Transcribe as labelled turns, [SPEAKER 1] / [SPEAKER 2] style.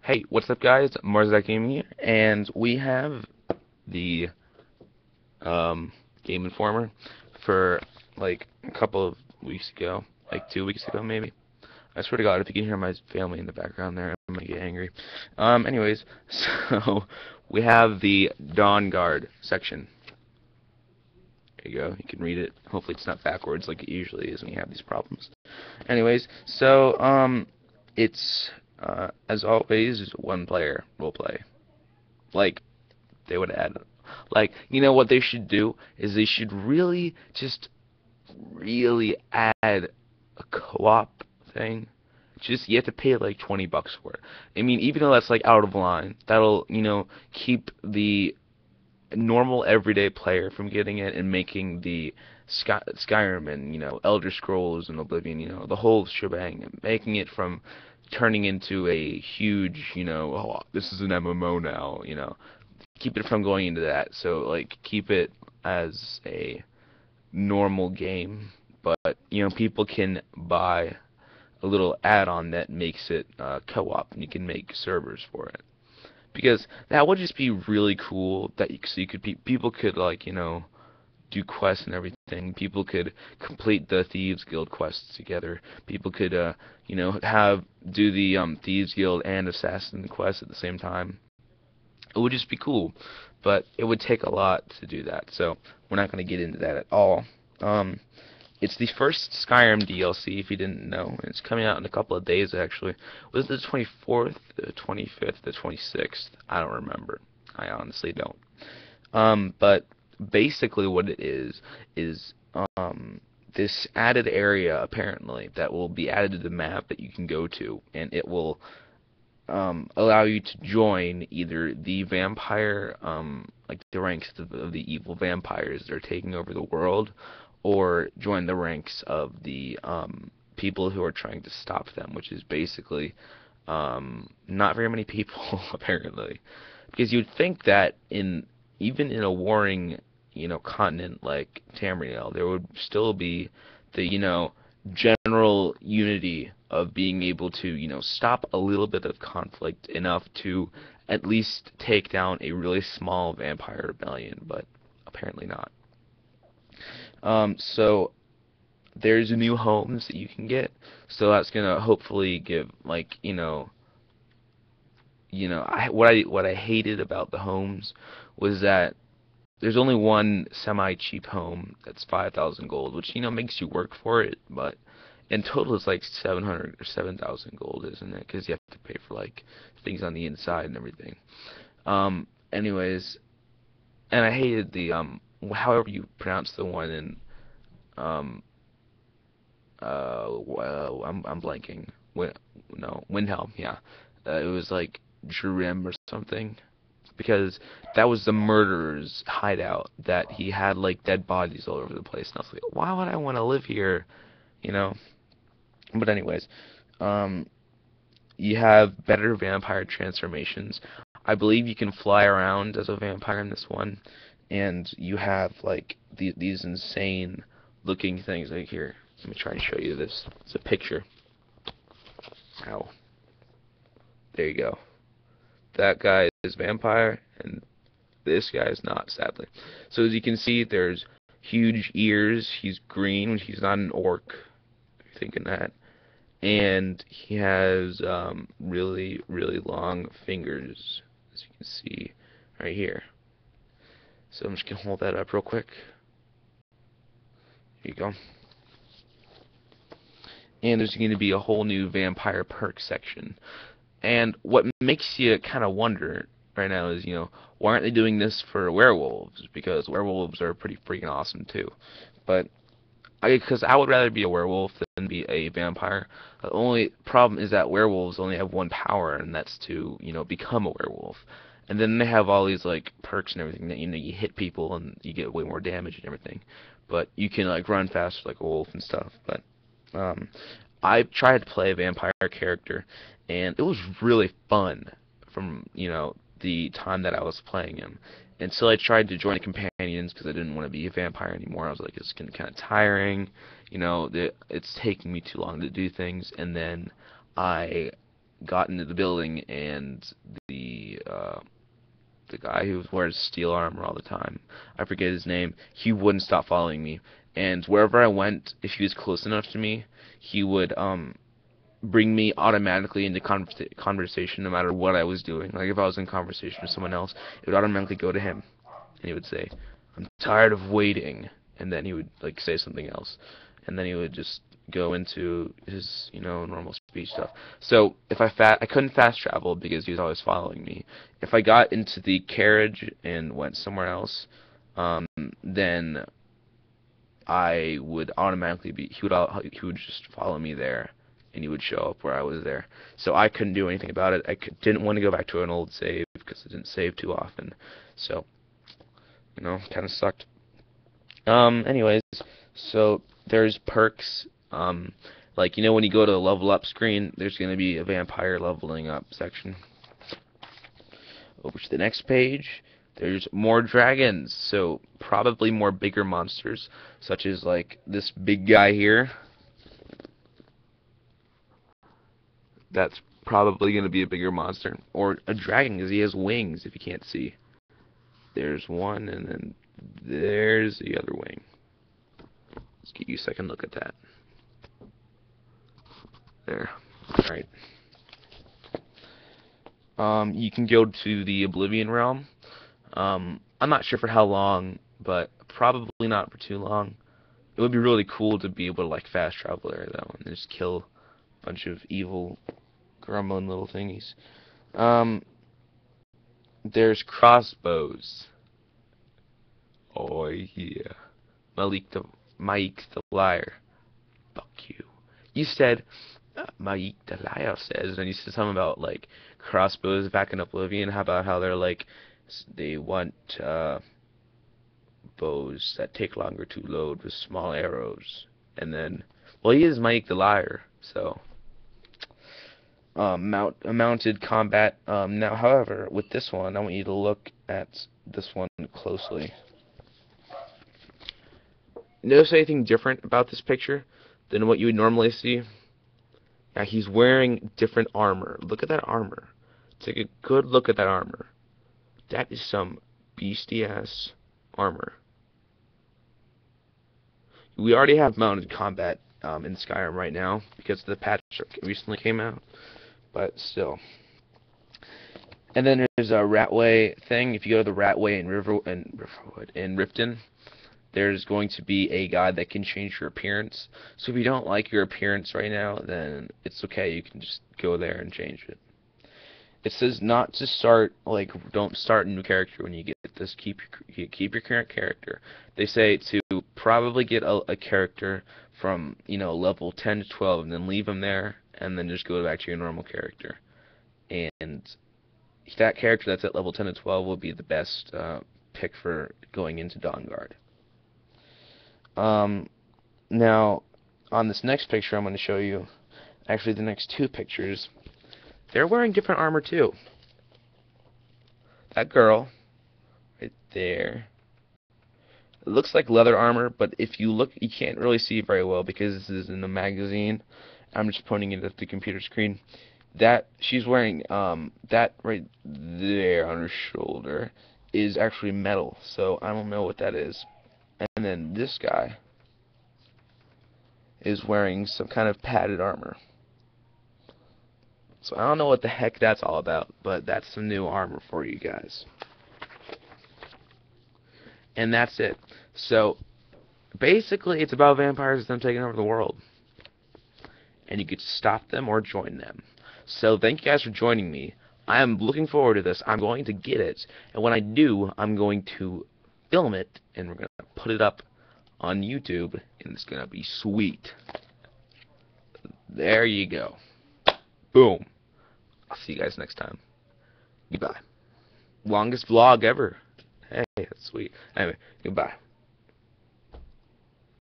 [SPEAKER 1] Hey, what's up, guys? Marzak Gaming here, and we have the Game Informer for like a couple of weeks ago, like 2 weeks ago, maybe. I swear to God, if you can hear my family in the background there, I'm gonna get angry. Anyways, so we have the DAWNGUARD section. There you go. You can read it. Hopefully, it's not backwards like it usually is when you have these problems. Anyways, so it's as always one player will play. Like they would add, like, you know what they should do is they should really add a co-op thing. Just you have to pay like $20 for it. I mean, even though that's like out of line, that'll, keep the normal everyday player from getting it and making the Skyrim and, Elder Scrolls and Oblivion, the whole shebang, and making it from turning into a huge, oh, this is an MMO now, keep it from going into that. So like keep it as a normal game, but people can buy a little add-on that makes it co-op, and you can make servers for it. Because that would just be really cool. So you could people could, like, do quests and everything. People could complete the Thieves Guild quests together. People could have do the Thieves Guild and Assassin quests at the same time. It would just be cool, but it would take a lot to do that. So we're not going to get into that at all. It's the first Skyrim DLC, if you didn't know. It's coming out in a couple of days, actually. Was it the 24th, the 25th, the 26th? I don't remember. I honestly don't. But basically what it is this added area, apparently, that will be added to the map that you can go to, and it will allow you to join either the vampire, like the ranks of the evil vampires that are taking over the world, or join the ranks of the people who are trying to stop them, which is basically not very many people, apparently. Because you'd think that even in a warring, continent like Tamriel, there would still be the, general unity of being able to, stop a little bit of conflict enough to at least take down a really small vampire rebellion, but apparently not. So there's new homes that you can get, so that's gonna hopefully give, like, what I hated about the homes was that there's only one semi-cheap home that's 5,000 gold, which, makes you work for it, but in total it's like 700 or 7,000 gold, isn't it? Because you have to pay for, like, things on the inside and everything. Anyways, and I hated the, however you pronounce the one in, well, I'm blanking. No, Windhelm, yeah. It was like Jurem or something, because that was the murderer's hideout, that he had like dead bodies all over the place, and I was like, why would I want to live here, you know? But anyways, you have better vampire transformations. I believe you can fly around as a vampire in this one, and you have like these insane looking things. Like, here, let me try and show you this. It's a picture. Ow. There you go. That guy is vampire, and this guy is not, sadly. So as you can see, there's huge ears. He's green. He's not an orc. If you're thinking that. And he has really, really long fingers, as you can see right here. So I'm just going to hold that up real quick. Here you go. And there's going to be a whole new vampire perk section. And what makes you kind of wonder right now is, why aren't they doing this for werewolves? Because werewolves are pretty freaking awesome too. But because I would rather be a werewolf than be a vampire. The only problem is that werewolves only have one power, and that's to, become a werewolf. And then they have all these like perks and everything that, you hit people and you get way more damage and everything. But you can like run faster like a wolf and stuff. But I tried to play a vampire character, and it was really fun from, the time that I was playing him. Until I tried to join the companions, because I didn't want to be a vampire anymore. I was like, it's getting kind of tiring, it's taking me too long to do things. And then I got into the building, and the guy who wears steel armor all the time, I forget his name, he wouldn't stop following me. And wherever I went, if he was close enough to me, he would bring me automatically into conversation no matter what I was doing. Like if I was in conversation with someone else, it would automatically go to him, and he would say, "I'm tired of waiting," and then he would like say something else, and then he would just go into his, normal speech stuff. So if I couldn't fast travel because he was always following me. If I got into the carriage and went somewhere else, then I would automatically he would just follow me there, and he would show up where I was there. So I couldn't do anything about it. Didn't want to go back to an old save because it didn't save too often. So, kind of sucked. Anyways, so there's perks. Like, when you go to the level up screen, there's going to be a vampire leveling up section. Over to the next page, there's more dragons, so probably more bigger monsters, such as like this big guy here. That's probably going to be a bigger monster, or a dragon because he has wings if you can't see. There's one, and then there's the other wing. Let's get you a second look at that. There. Alright. You can go to the Oblivion Realm. I'm not sure for how long, but probably not for too long. It would be really cool to be able to like fast travel there though, and just kill a bunch of evil, grumbling little thingies. There's crossbows. Oh yeah. Mike the liar. Fuck you. You said, Mike the liar says, and you said something about like crossbows back in Oblivion. How about how they're like, they want bows that take longer to load with small arrows. And then, well, he is Mike the liar, so mounted combat. Now, however, with this one, I want you to look at this one closely. Notice anything different about this picture than what you would normally see? Yeah, he's wearing different armor. Look at that armor. Take a good look at that armor. That is some beastie-ass armor. We already have mounted combat in Skyrim right now because the patch recently came out, but still. And then there's a Ratway thing. If you go to the Ratway in Riften, there's going to be a guide that can change your appearance. So if you don't like your appearance right now, then it's okay. You can just go there and change it. It says not to start, like, don't start a new character when you get this. Keep your current character. They say to probably get a character from, level 10 to 12, and then leave him there, and then just go back to your normal character. And that character that's at level 10 to 12 will be the best pick for going into Dawnguard. Now, on this next picture I'm going to show you, actually the next two pictures, they're wearing different armor too. That girl, right there, it looks like leather armor, but if you look, you can't really see it very well because this is in a magazine. I'm just pointing it at the computer screen. That she's wearing, that right there on her shoulder is actually metal, so I don't know what that is. And then this guy is wearing some kind of padded armor. So I don't know what the heck that's all about, but that's some new armor for you guys. And that's it. So basically it's about vampires and them taking over the world. And you could stop them or join them. So thank you guys for joining me. I am looking forward to this. I'm going to get it. And when I do, I'm going to film it, and we're going to put it up on YouTube, and it's going to be sweet. There you go. Boom. I'll see you guys next time. Goodbye. Longest vlog ever. Hey, that's sweet. Anyway, goodbye.